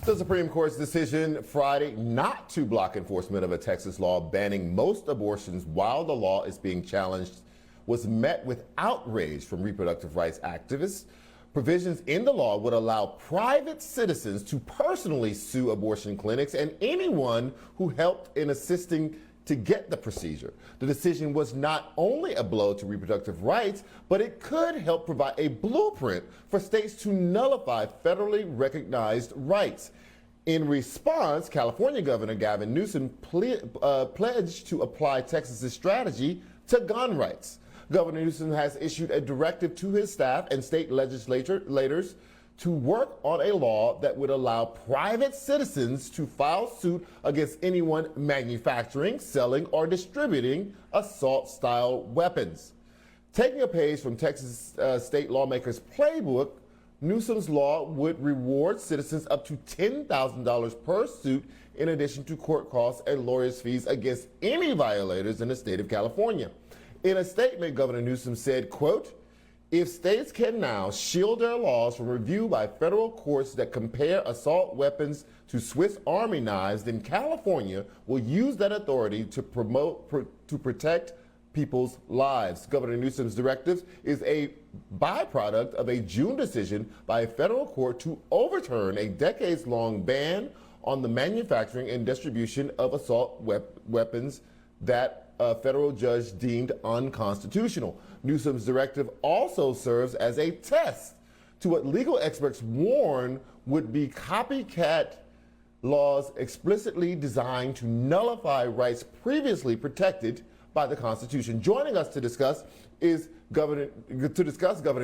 The Supreme Court's decision Friday not to block enforcement of a Texas law banning most abortions while the law is being challenged was met with outrage from reproductive rights activists. Provisions in the law would allow private citizens to personally sue abortion clinics and anyone who helped in assisting to get the procedure. The decision was not only a blow to reproductive rights, but it could help provide a blueprint for states to nullify federally recognized rights. In response, California Governor Gavin Newsom pledged to apply Texas's strategy to gun rights. Governor Newsom has issued a directive to his staff and state legislators to work on a law that would allow private citizens to file suit against anyone manufacturing, selling, or distributing assault-style weapons. Taking a page from Texas state lawmakers' playbook, Newsom's law would reward citizens up to $10,000 per suit in addition to court costs and lawyers' fees against any violators in the state of California. In a statement, Governor Newsom said, quote, "If states can now shield their laws from review by federal courts that compare assault weapons to Swiss Army knives, then California will use that authority to protect people's lives." Governor Newsom's directive is a byproduct of a June decision by a federal court to overturn a decades-long ban on the manufacturing and distribution of assault weapons that a federal judge deemed unconstitutional. Newsom's directive also serves as a test to what legal experts warn would be copycat laws explicitly designed to nullify rights previously protected by the Constitution. Joining us to discuss Governor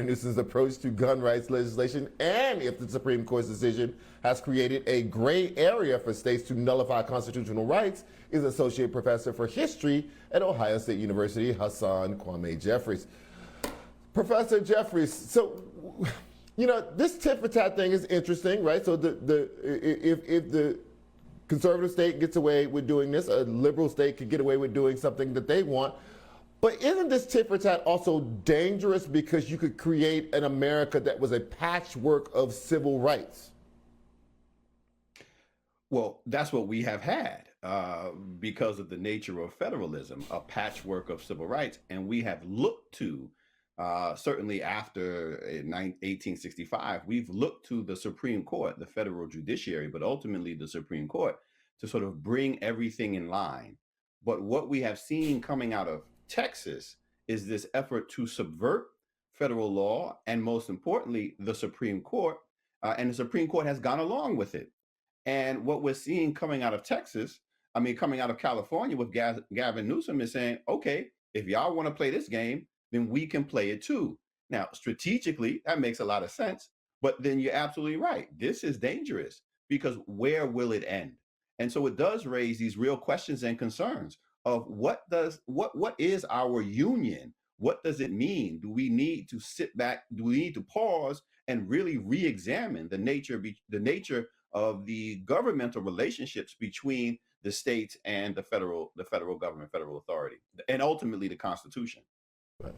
Newsom's approach to gun rights legislation and if the Supreme Court's decision has created a gray area for states to nullify constitutional rights is Associate Professor for History at Ohio State University, Hasan Kwame Jeffries. Professor Jeffries, so this tit for tat thing is interesting, right? So if the conservative state gets away with doing this, a liberal state could get away with doing something that they want. But isn't this tit for tat also dangerous because you could create an America that was a patchwork of civil rights? Well, that's what we have had because of the nature of federalism, a patchwork of civil rights. And we have looked to, certainly after 1865, we've looked to the Supreme Court, the federal judiciary, but ultimately the Supreme Court to sort of bring everything in line. But what we have seen coming out of Texas is this effort to subvert federal law and, most importantly, the Supreme Court. And the Supreme Court has gone along with it. And what we're seeing coming out of Texas, coming out of California with Gavin Newsom is saying, okay, if y'all want to play this game, then we can play it too. Now, strategically, that makes a lot of sense. But then you're absolutely right. This is dangerous because where will it end? And so it does raise these real questions and concerns of what is our union? What does it mean? Do we need to sit back? Do we need to pause and really re-examine the nature of the governmental relationships between the states and the federal government, federal authority, and ultimately the Constitution? Right.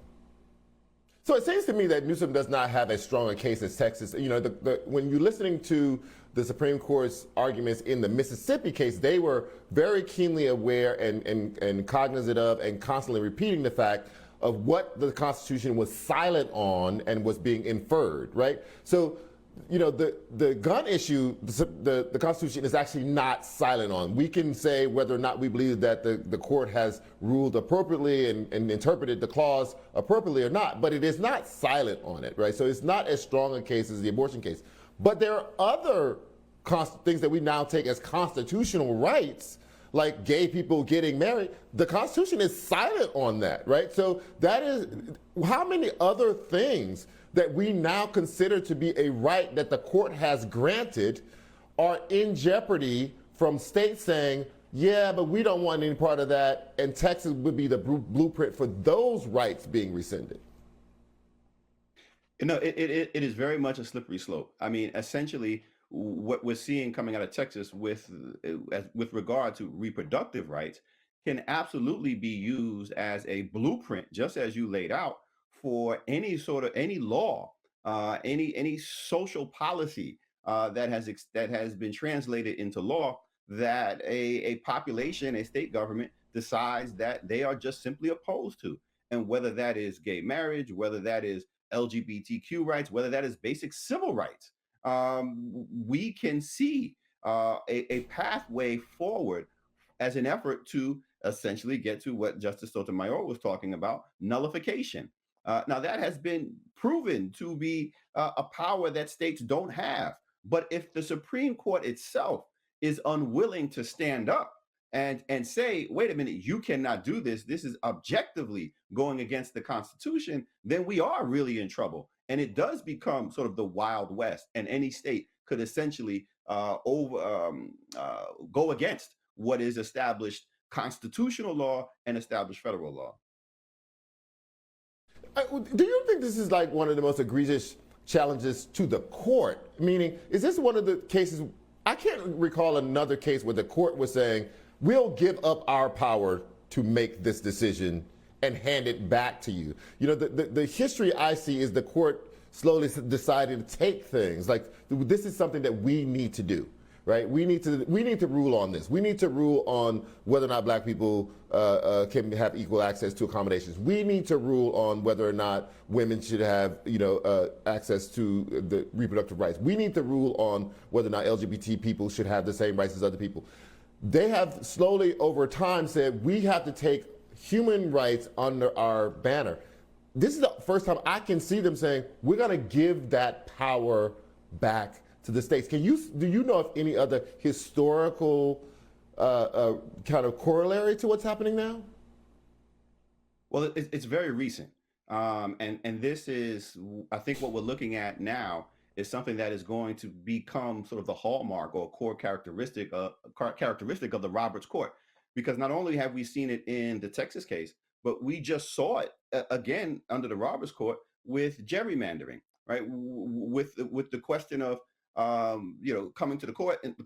So it seems to me that Newsom does not have as strong a case as Texas. When you're listening to the Supreme Court's arguments in the Mississippi case, they were very keenly aware and cognizant of and constantly repeating the fact of what the Constitution was silent on and was being inferred, right? So, the gun issue, the Constitution is actually not silent on. We can say whether or not we believe that the court has ruled appropriately and interpreted the clause appropriately or not, but it is not silent on it, right? So it's not as strong a case as the abortion case. But there are other things that we now take as constitutional rights, like gay people getting married. The Constitution is silent on that, right? So that is, how many other things that we now consider to be a right that the court has granted are in jeopardy from states saying, yeah, but we don't want any part of that, and Texas would be the blueprint for those rights being rescinded? It is very much a slippery slope. Essentially, what we're seeing coming out of Texas with regard to reproductive rights can absolutely be used as a blueprint, just as you laid out, for any law, any social policy that has been translated into law that a population, a state government decides that they are just simply opposed to. And whether that is gay marriage, whether that is LGBTQ rights, whether that is basic civil rights, we can see a pathway forward as an effort to essentially get to what Justice Sotomayor was talking about, nullification. Now, that has been proven to be a power that states don't have. But if the Supreme Court itself is unwilling to stand up and say, wait a minute, you cannot do this, this is objectively going against the Constitution, then we are really in trouble. And it does become sort of the Wild West, and any state could essentially go against what is established constitutional law and established federal law. Do you think this is like one of the most egregious challenges to the court? Meaning, is this one of the cases? I can't recall another case where the court was saying, we'll give up our power to make this decision and hand it back to you. You know, the history I see is the court slowly deciding to take things like, this is something that we need to do. Right? We need to rule on this. We need to rule on whether or not black people can have equal access to accommodations. We need to rule on whether or not women should have, access to the reproductive rights. We need to rule on whether or not LGBT people should have the same rights as other people. They have slowly over time said we have to take human rights under our banner. This is the first time I can see them saying we're going to give that power back to the states. Do you know of any other historical kind of corollary to what's happening now? Well, it's very recent, and this is, I think, what we're looking at now is something that is going to become sort of the hallmark or core characteristic of the Roberts Court, because not only have we seen it in the Texas case, but we just saw it again under the Roberts Court with gerrymandering, right? With the question of coming to the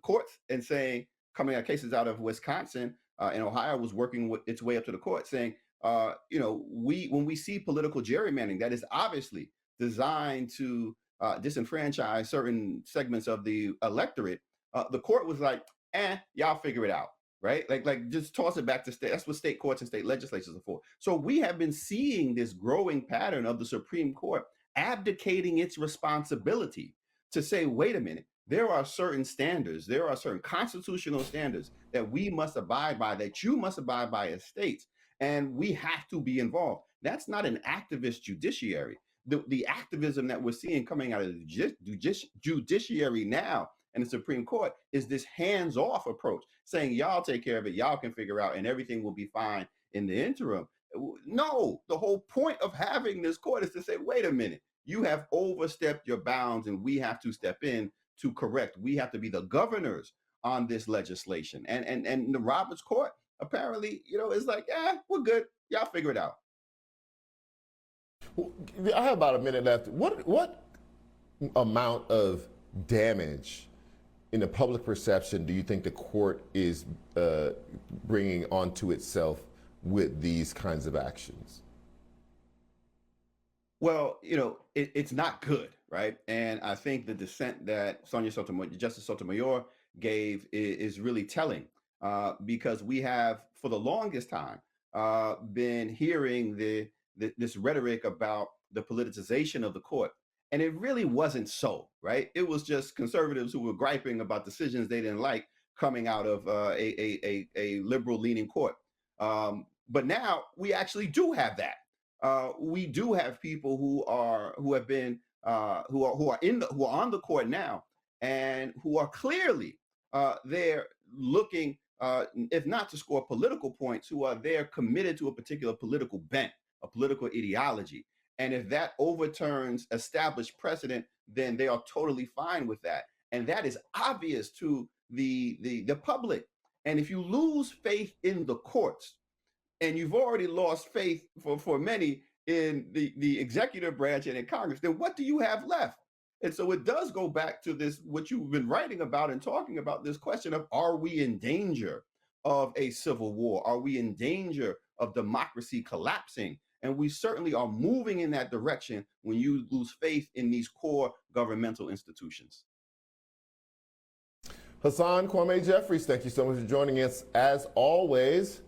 courts and saying, coming out cases out of Wisconsin and Ohio was working its way up to the court saying, when we see political gerrymandering that is obviously designed to disenfranchise certain segments of the electorate, the court was like, y'all figure it out, right? Like just toss it back to state. That's what state courts and state legislatures are for. So we have been seeing this growing pattern of the Supreme Court abdicating its responsibility to say, wait a minute, there are certain standards, there are certain constitutional standards that we must abide by, that you must abide by as states, and we have to be involved. That's not an activist judiciary. The activism that we're seeing coming out of the judiciary now and the Supreme Court is this hands-off approach, saying y'all take care of it, y'all can figure out, and everything will be fine in the interim. No, the whole point of having this court is to say, wait a minute, you have overstepped your bounds and we have to step in to correct. We have to be the governors on this legislation. And the Roberts Court apparently, is like, we're good. Y'all figure it out. Well, I have about a minute left. What amount of damage in the public perception do you think the court is bringing onto itself with these kinds of actions? Well, it's not good, right? And I think the dissent that Justice Sotomayor gave is really telling, because we have, for the longest time, been hearing this rhetoric about the politicization of the court. And it really wasn't so, right? It was just conservatives who were griping about decisions they didn't like coming out of a liberal-leaning court. But now we actually do have that. We do have people who are on the court now and who are clearly they're looking, if not to score political points, who are there committed to a particular political bent, a political ideology. And if that overturns established precedent, then they are totally fine with that. And that is obvious to the public. And if you lose faith in the courts, and you've already lost faith for many in the executive branch and in Congress, then what do you have left? And so it does go back to this, what you've been writing about and talking about, this question of, are we in danger of a civil war? Are we in danger of democracy collapsing? And we certainly are moving in that direction when you lose faith in these core governmental institutions. Hasan Kwame Jeffries, thank you so much for joining us as always.